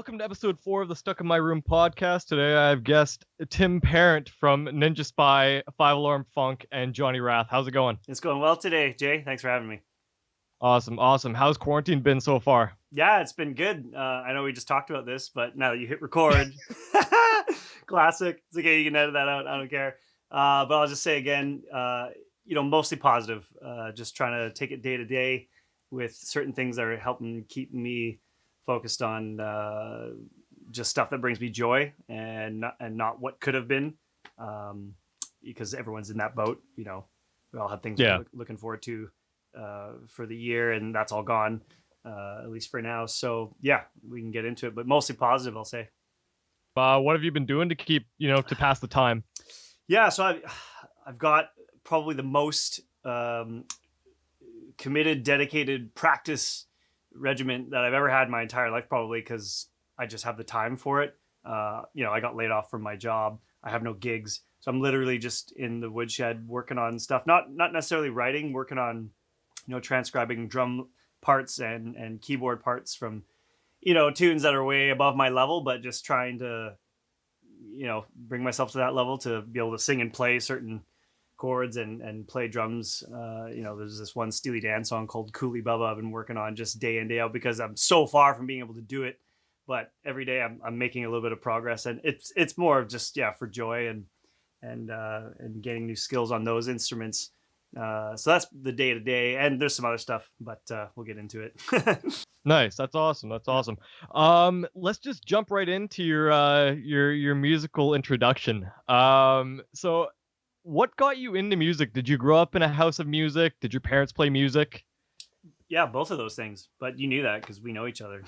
Welcome to episode 4 of the Stuck in My Room podcast. Today I have guest Tim Parent from Ninjaspy, Five Alarm Funk, and Johnny Wrath. How's it going? It's going well today, Jay. Thanks for having me. Awesome. How's quarantine been so far? Yeah, it's been good. I know we just talked about this, but now that you hit record, classic. It's okay, you can edit that out. I don't care. But I'll just say again, mostly positive. Just trying to take it day to day with certain things that are helping keep me focused on just stuff that brings me joy and not what could have been, because everyone's in that boat. We all have things we're looking forward to for the year, and that's all gone, at least for now. So yeah, we can get into it, but mostly positive, I'll say. What have you been doing to keep, to pass the time? Yeah, so I've got probably the most committed, dedicated practice regiment that I've ever had in my entire life, probably because I just have the time for it. I got laid off from my job. I have no gigs. So I'm literally just in the woodshed working on stuff, not necessarily writing, working on, transcribing drum parts and keyboard parts from, tunes that are way above my level, but just trying to, bring myself to that level to be able to sing and play certain chords and play drums. There's this one Steely Dan song called Coolie Bubba I've been working on just day in, day out, because I'm so far from being able to do it. But every day I'm making a little bit of progress, and it's more of just, for joy and getting new skills on those instruments. So that's the day to day, and there's some other stuff, but we'll get into it. Nice. That's awesome. Let's just jump right into your musical introduction. So what got you into music? Did you grow up in a house of music? Did your parents play music? Yeah, both of those things. But you knew that because we know each other.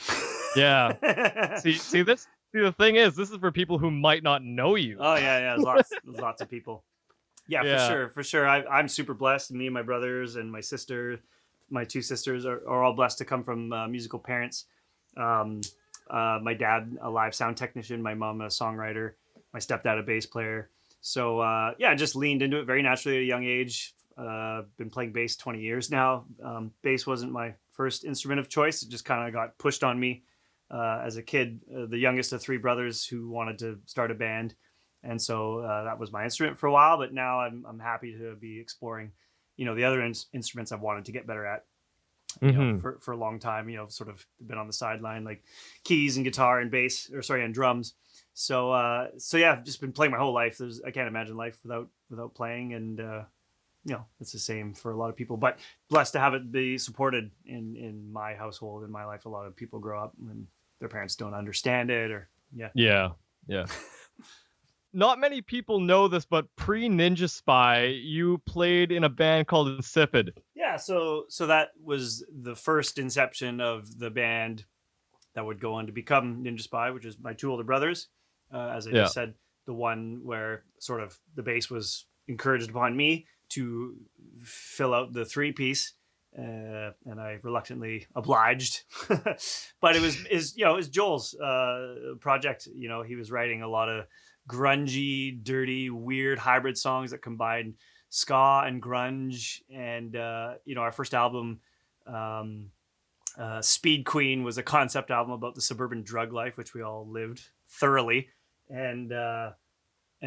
Yeah. See this? See, the thing is, this is for people who might not know you. Oh yeah. There's lots of people. Yeah, for sure. I'm super blessed. Me and my brothers and my sister, my two sisters are all blessed to come from musical parents. My dad, a live sound technician. My mom, a songwriter. My stepdad, a bass player. So I just leaned into it very naturally at a young age. Been playing bass 20 years now. Bass wasn't my first instrument of choice. It just kind of got pushed on me as a kid, the youngest of three brothers who wanted to start a band. And so that was my instrument for a while. But now I'm happy to be exploring, the other instruments I've wanted to get better at for a long time, sort of been on the sideline, like keys and guitar and bass, and drums. So yeah, I've just been playing my whole life. I can't imagine life without playing, and it's the same for a lot of people. But blessed to have it be supported in my household, in my life. A lot of people grow up and their parents don't understand it, or yeah. Not many people know this, but pre-Ninjaspy, you played in a band called Insipid. Yeah, so that was the first inception of the band that would go on to become Ninjaspy, which is my two older brothers. As I just said, the one where sort of the bass was encouraged upon me to fill out the three-piece, and I reluctantly obliged. But it was Joel's project. He was writing a lot of grungy, dirty, weird hybrid songs that combined ska and grunge. And our first album, Speed Queen, was a concept album about the suburban drug life, which we all lived thoroughly. And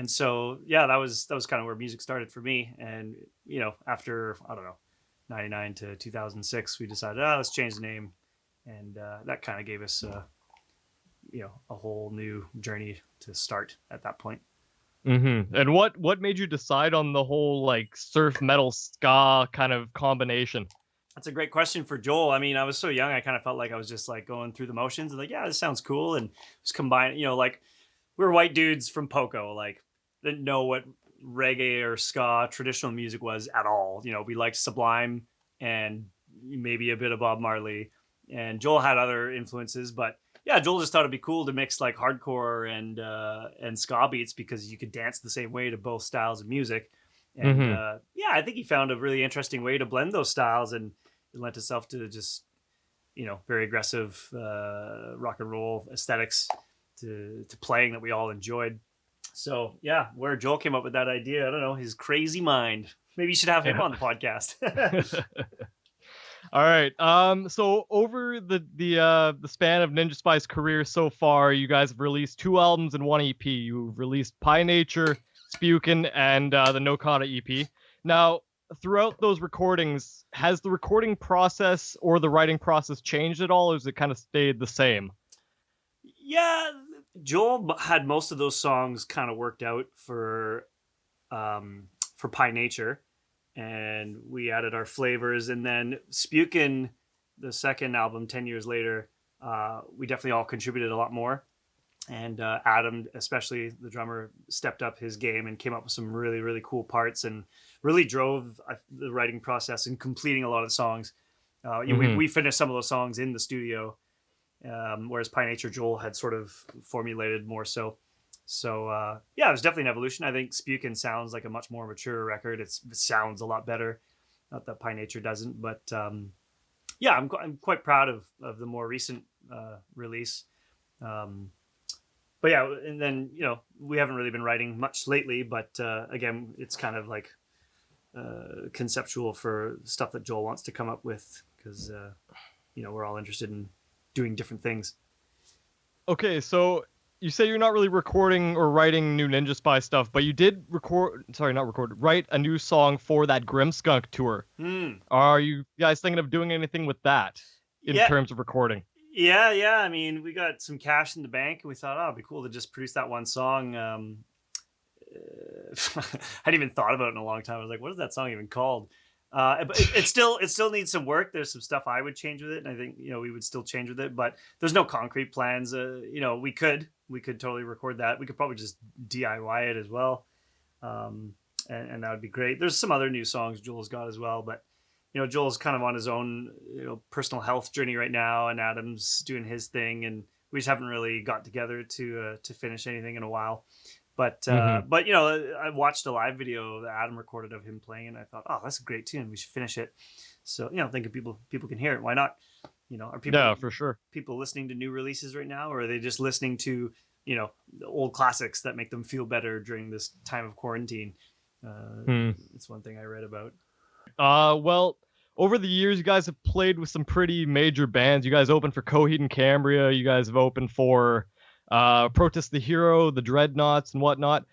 so that was kind of where music started for me. And after 99 to 2006, we decided let's change the name, and that kind of gave us a whole new journey to start at that point. And what made you decide on the whole like surf metal ska kind of combination? That's a great question for Joel. I mean, I was so young, I kind of felt like I was just like going through the motions and like, yeah, this sounds cool. And just combine, like we were white dudes from Poco, like didn't know what reggae or ska traditional music was at all. We liked Sublime and maybe a bit of Bob Marley, and Joel had other influences, but yeah, Joel just thought it'd be cool to mix like hardcore and ska beats because you could dance the same way to both styles of music. And I think he found a really interesting way to blend those styles, and it lent itself to just, very aggressive rock and roll aesthetics to playing that we all enjoyed. So yeah, where Joel came up with that idea, I don't know, his crazy mind. Maybe you should have him on the podcast. All right. So over the span of Ninja Spy's career so far, you guys have released 2 albums and 1 EP. You've released Pie Nature, Spukin, and the No Kata EP. Now, throughout those recordings, has the recording process or the writing process changed at all, or has it kind of stayed the same? Yeah, Joel had most of those songs kind of worked out for Pie Nature, and we added our flavors. And then Spukin, the second album, 10 years later, we definitely all contributed a lot more. And Adam, especially the drummer, stepped up his game and came up with some really, really cool parts and really drove the writing process and completing a lot of the songs. We finished some of those songs in the studio, whereas Pie Nature Joel had sort of formulated more so. So yeah, there's definitely an evolution. I think Spukin sounds like a much more mature record. It sounds a lot better. Not that Pie Nature doesn't, but yeah, I'm quite proud of the more recent release. But yeah, and then we haven't really been writing much lately. But again, it's kind of like conceptual for stuff that Joel wants to come up with because we're all interested in doing different things. Okay, so you say you're not really recording or writing new Ninja Spy stuff, but you did write a new song for that Grimskunk tour. Are you guys thinking of doing anything with that in terms of recording? Yeah. I mean, we got some cash in the bank, and we thought, it'd be cool to just produce that one song. I hadn't even thought about it in a long time. I was like, what is that song even called? But it still needs some work. There's some stuff I would change with it, and I think we would still change with it. But there's no concrete plans. We could totally record that. We could probably just DIY it as well, and that would be great. There's some other new songs Joel's got as well, but Joel's kind of on his own personal health journey right now, and Adam's doing his thing, and we just haven't really got together to finish anything in a while. But I watched a live video that Adam recorded of him playing, and I thought, oh, that's a great tune. We should finish it. So thinking people can hear it. Why not? Are people for sure people listening to new releases right now, or are they just listening to the old classics that make them feel better during this time of quarantine? It's one thing I read about. Well, over the years, you guys have played with some pretty major bands. You guys opened for Coheed and Cambria. You guys have opened for Protest the Hero, the Dreadnoughts, and whatnot.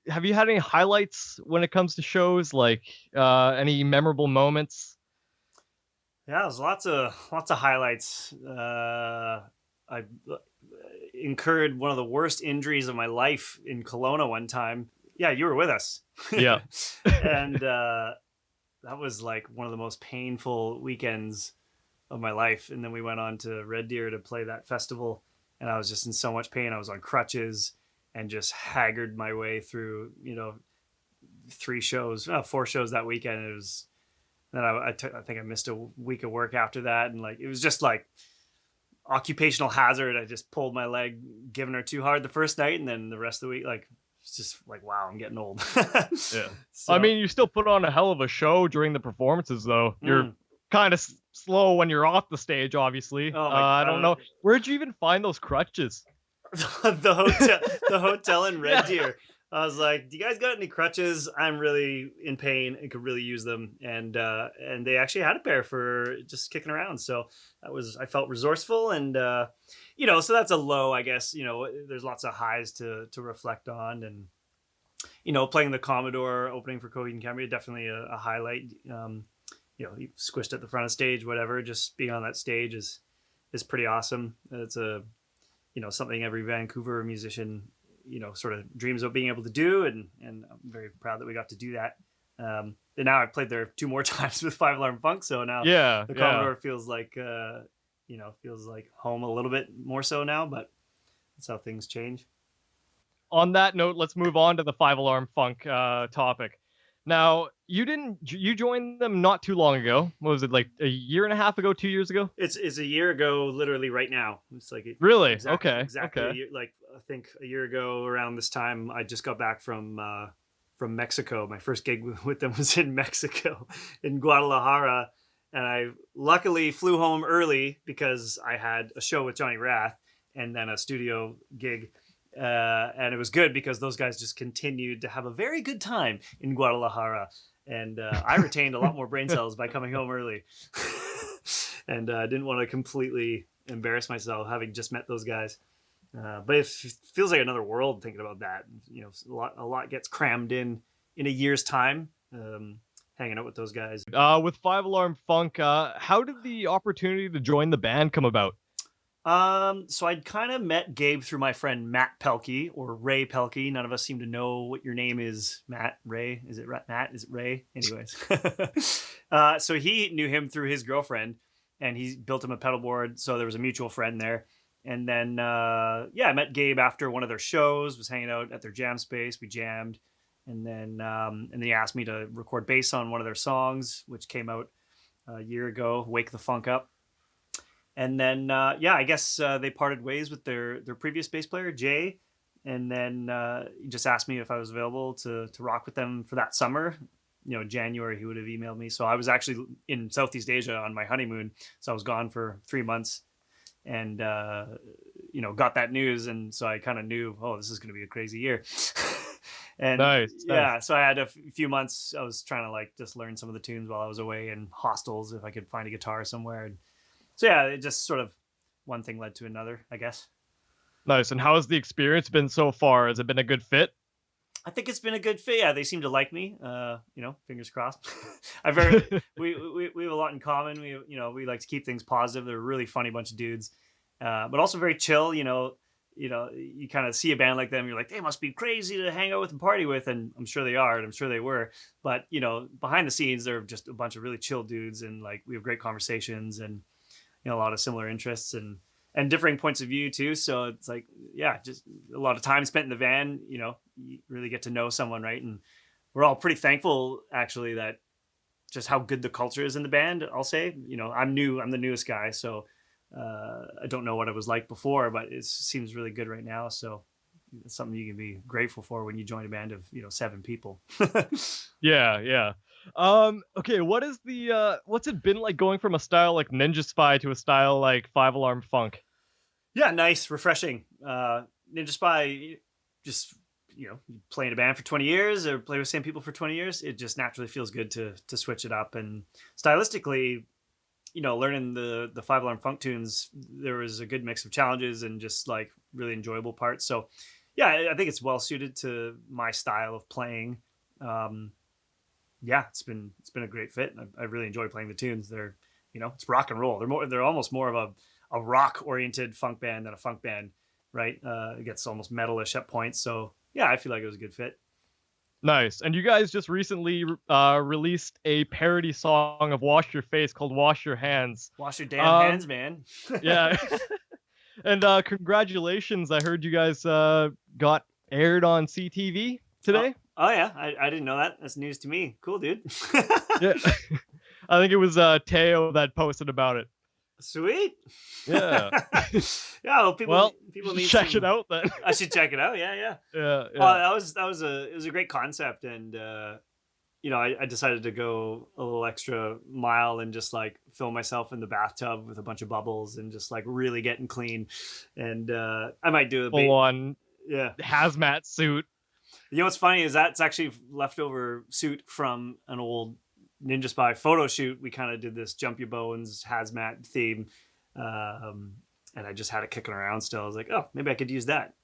Have you had any highlights when it comes to shows? Like any memorable moments? Yeah, there's lots of highlights. I incurred one of the worst injuries of my life in Kelowna one time. Yeah, you were with us. Yeah. And that was like one of the most painful weekends of my life. And then we went on to Red Deer to play that festival, and I was just in so much pain. I was on crutches and just haggard my way through, 4 shows that weekend. It was, then I think I missed a week of work after that. And it was just like occupational hazard. I just pulled my leg, giving her too hard the first night. And then the rest of the week, it's just like, wow, I'm getting old. Yeah. So, I mean, you still put on a hell of a show during the performances, though. You're kind of slow when you're off the stage, obviously. I don't know. Where'd you even find those crutches? the hotel in Red Deer. I was like, do you guys got any crutches? I'm really in pain and could really use them. And they actually had a pair for just kicking around. So I felt resourceful, and so that's a low, I guess. There's lots of highs to reflect on, and playing the Commodore, opening for Coheed and Cambria, definitely a highlight. You squished at the front of stage, whatever. Just being on that stage is pretty awesome. It's something every Vancouver musician sort of dreams of being able to do, and I'm very proud that we got to do that. And now I've played there 2 more times with 5 Alarm Funk, so now the Commodore feels like home a little bit more so now, but that's how things change. On that note, let's move on to the 5 Alarm Funk topic. Now, you joined them not too long ago. What was it, like a year and a half ago, 2 years ago? It's a year ago, literally right now. It's like really exactly, okay. Exactly. Okay. Like I think a year ago around this time, I just got back from Mexico. My first gig with them was in Mexico, in Guadalajara, and I luckily flew home early because I had a show with Johnny Rath and then a studio gig. And it was good because those guys just continued to have a very good time in Guadalajara, and I retained a lot more brain cells by coming home early. and I didn't want to completely embarrass myself having just met those guys. But it feels like another world thinking about that. You know, a lot gets crammed in a year's time. Hanging out with those guys. With 5 Alarm Funk, how did the opportunity to join the band come about? So I'd kind of met Gabe through my friend Matt Pelkey, or Ray Pelkey. None of us seem to know what your name is. Matt, Ray? Is it Matt? Is it Ray? Anyways. So he knew him through his girlfriend, and he built him a pedal board. So there was a mutual friend there. And then, I met Gabe after one of their shows, was hanging out at their jam space. We jammed. And then he asked me to record bass on one of their songs, which came out a year ago, Wake the Funk Up. And then, I guess they parted ways with their previous bass player, Jay. And then he just asked me if I was available to rock with them for that summer. You know, January, he would have emailed me. So I was actually in Southeast Asia on my honeymoon. So I was gone for 3 months and, got that news. And so I kind of knew, oh, this is going to be a crazy year. And nice. So I had a few months. I was trying to just learn some of the tunes while I was away in hostels if I could find a guitar somewhere. And so it just sort of one thing led to another, I guess. Nice. And how has the experience been so far? Has it been a good fit? I think it's been a good fit. Yeah, they seem to like me. Fingers crossed. we have a lot in common. We like to keep things positive. They're a really funny bunch of dudes, but also very chill. You kind of see a band like them, you're like, they must be crazy to hang out with and party with, and I'm sure they are, and I'm sure they were. But behind the scenes, they're just a bunch of really chill dudes, and we have great conversations, and a lot of similar interests and differing points of view too. So it's just a lot of time spent in the van. You really get to know someone, right? And we're all pretty thankful, actually, that just how good the culture is in the band. I'll say, I'm the newest guy, so. I don't know what it was like before, but it seems really good right now. So it's something you can be grateful for when you join a band of 7 people. Yeah. Okay, what's it been like going from a style like Ninjaspy to a style like 5 Alarm Funk? Yeah, nice, refreshing. Ninjaspy, just you play in a band for 20 years or play with the same people for 20 years, it just naturally feels good to switch it up. And stylistically, learning the 5 Alarm Funk tunes, there was a good mix of challenges and just really enjoyable parts. So I think it's well suited to my style of playing. It's been a great fit. I really enjoy playing the tunes. They're, it's rock and roll. They're almost more of a rock oriented funk band than a funk band, right? It gets almost metalish at points. So I feel like it was a good fit. Nice. And you guys just recently released a parody song of Wash Your Face called Wash Your Hands. Wash your damn hands, man. Yeah. And congratulations. I heard you guys got aired on CTV today. Oh yeah. I didn't know that. That's news to me. Cool, dude. Yeah. I think it was Teo that posted about it. Sweet. Yeah. Yeah. Well, people need check it out then. I should check it out. Yeah. Yeah. That was a great concept, and I decided to go a little extra mile and just film myself in the bathtub with a bunch of bubbles and just really getting clean, and I might do a full on hazmat suit. What's funny is that's actually leftover suit from an old Ninjaspy photo shoot. We kind of did this Jump Your Bones hazmat theme, and I just had it kicking around still. I was like, oh, maybe I could use that.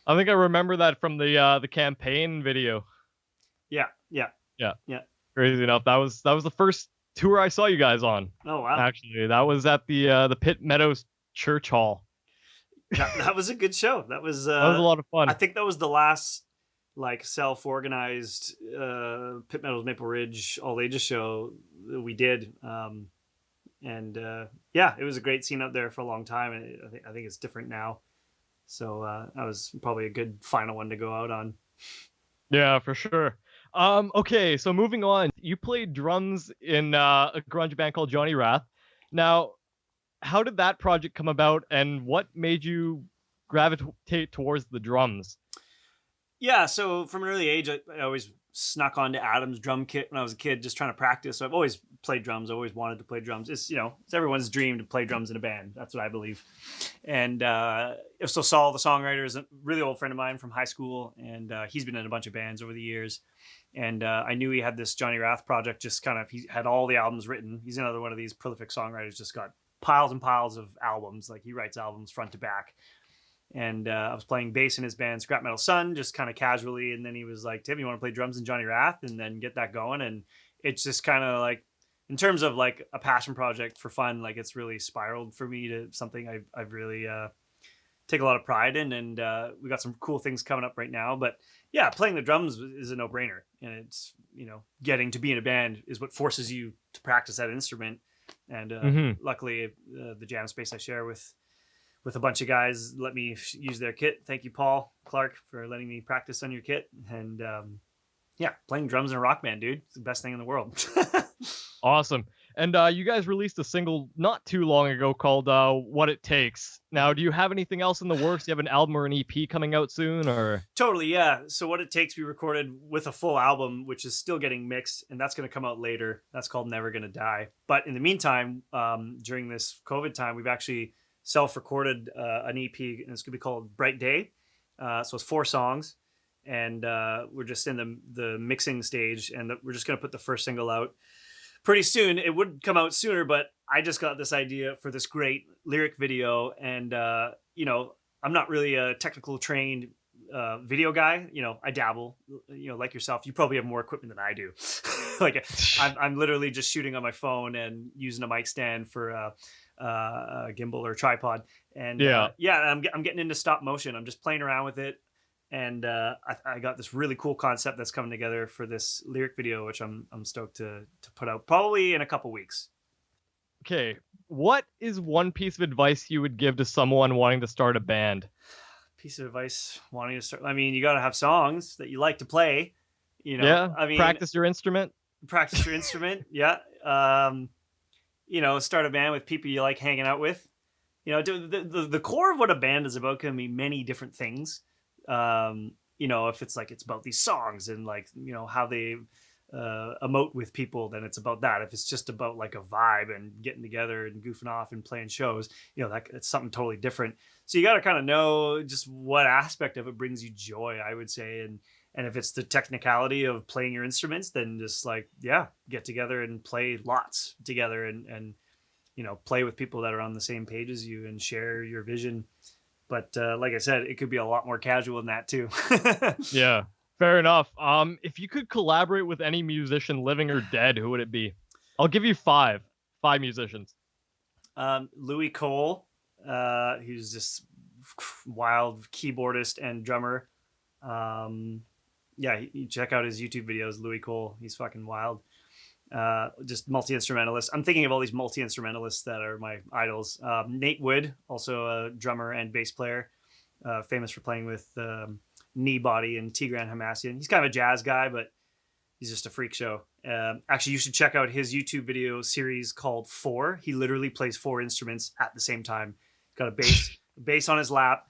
I think I remember that from the campaign video. Yeah. Crazy enough, that was the first tour I saw you guys on. Oh wow! Actually, that was at the Pitt Meadows Church Hall. That was a good show. That was a lot of fun. I think that was the last self-organized Pitt Meadows Maple Ridge all ages show that we did. It was a great scene up there for a long time, and I think it's different now. So that was probably a good final one to go out on. Yeah, for sure. Okay, so moving on, you played drums in a grunge band called Johnny Wrath. Now, how did that project come about, and what made you gravitate towards the drums? Yeah, so from an early age, I always snuck onto Adam's drum kit when I was a kid, just trying to practice. So I've always played drums. I always wanted to play drums. It's everyone's dream to play drums in a band. That's what I believe. And so Saul, the songwriter, is a really old friend of mine from high school, and he's been in a bunch of bands over the years. And I knew he had this Johnny Rath project. Just kind of, he had all the albums written. He's another one of these prolific songwriters. Just got piles and piles of albums. Like he writes albums front to back. And I was playing bass in his band Scrap Metal Sun, just kind of casually. And then he was like, Tim, you want to play drums in Johnny Rath? And then get that going. And it's just kind of like, in terms of like a passion project for fun, like it's really spiraled for me to something I've really take a lot of pride in. And we got some cool things coming up right now. But yeah, playing the drums is a no-brainer. And it's, getting to be in a band is what forces you to practice that instrument. And luckily, the jam space I share with a bunch of guys let me use their kit. Thank you, Paul Clark, for letting me practice on your kit. And yeah, playing drums in a rock band, dude, it's the best thing in the world. Awesome. And you guys released a single not too long ago called What It Takes. Now, do you have anything else in the works? Do you have an album or an EP coming out soon? Or Totally, yeah. So What It Takes, we recorded with a full album, which is still getting mixed, and that's going to come out later. That's called Never Gonna Die. But in the meantime, during this COVID time, we've actually self-recorded an EP, and it's gonna be called Bright Day. So it's 4 songs, and we're just in the mixing stage, and we're just gonna put the first single out pretty soon. It would come out sooner, but I just got this idea for this great lyric video, and I'm not really a technical trained video guy. I dabble. Like yourself, you probably have more equipment than I do. Like I'm literally just shooting on my phone and using a mic stand for a gimbal or tripod. And I'm getting into stop motion. I'm just playing around with it, and I got this really cool concept that's coming together for this lyric video, which I'm stoked to put out probably in a couple weeks. Okay, what is one piece of advice you would give to someone wanting to start a band? Piece of advice wanting to start, I mean, you got to have songs that you like to play. Practice your instrument. Yeah. Start a band with people you like hanging out with. The core of what a band is about can be many different things. If it's about these songs and how they emote with people, then it's about that. If it's just about like a vibe and getting together and goofing off and playing shows, it's something totally different. So you got to kind of know just what aspect of it brings you joy, I would say. And if it's the technicality of playing your instruments, then just get together and play lots together and play with people that are on the same page as you and share your vision. But like I said, it could be a lot more casual than that too. Yeah, fair enough. If you could collaborate with any musician, living or dead, who would it be? I'll give you 5 musicians. Louis Cole, who's this wild keyboardist and drummer. You check out his YouTube videos, Louis Cole. He's fucking wild. Just multi-instrumentalist. I'm thinking of all these multi-instrumentalists that are my idols. Nate Wood, also a drummer and bass player, famous for playing with Knee Body and Tigran Hamasyan. He's kind of a jazz guy, but he's just a freak show. Actually, you should check out his YouTube video series called 4. He literally plays 4 instruments at the same time. Got a bass on his lap,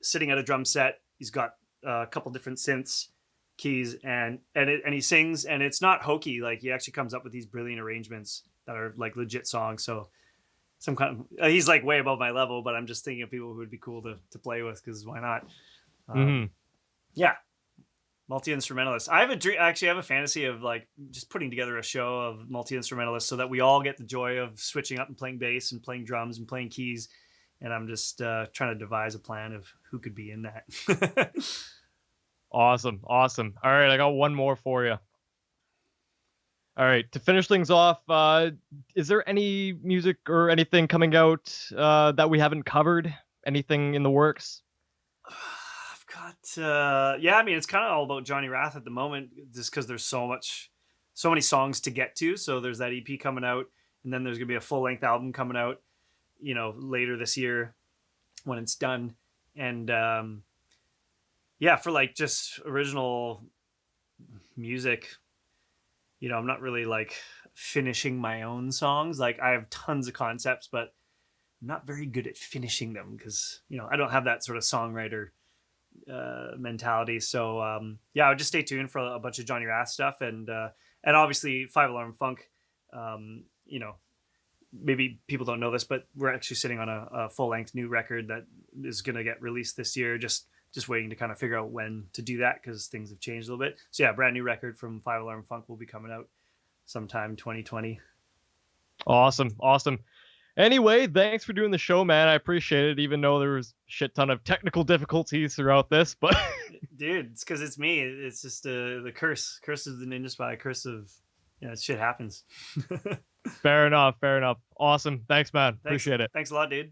sitting at a drum set. He's got a couple different synths, keys, and he sings, and it's not hokey. Like, he actually comes up with these brilliant arrangements that are like legit songs. So some kind of, he's like way above my level, but I'm just thinking of people who would be cool to play with, because why not? Yeah, multi-instrumentalist. I have a dream. Actually, I have a fantasy of like just putting together a show of multi-instrumentalists so that we all get the joy of switching up and playing bass and playing drums and playing keys. And I'm just trying to devise a plan of who could be in that. Awesome. All right, I got one more for you. All right, to finish things off, is there any music or anything coming out that we haven't covered? Anything in the works? I've got, I mean, it's kind of all about Johnny Rath at the moment, just because there's so many songs to get to. So there's that EP coming out, and then there's gonna be a full length album coming out, later this year when it's done. And for like just original music, I'm not really like finishing my own songs. Like, I have tons of concepts, but I'm not very good at finishing them because, I don't have that sort of songwriter mentality. So yeah, I would just stay tuned for a bunch of Johnny Rath stuff, and obviously Five Alarm Funk. You know, maybe people don't know this, but we're actually sitting on a full length new record that is going to get released this year. Just waiting to kind of figure out when to do that because things have changed a little bit. So yeah, brand new record from Five Alarm Funk will be coming out sometime 2020. Awesome. Anyway, thanks for doing the show, man. I appreciate it, even though there was a shit ton of technical difficulties throughout this. But dude, it's because it's me. It's just the curse of the Ninjaspy, curse of, shit happens. Fair enough. Awesome. Thanks, man. Appreciate it. Thanks a lot, dude.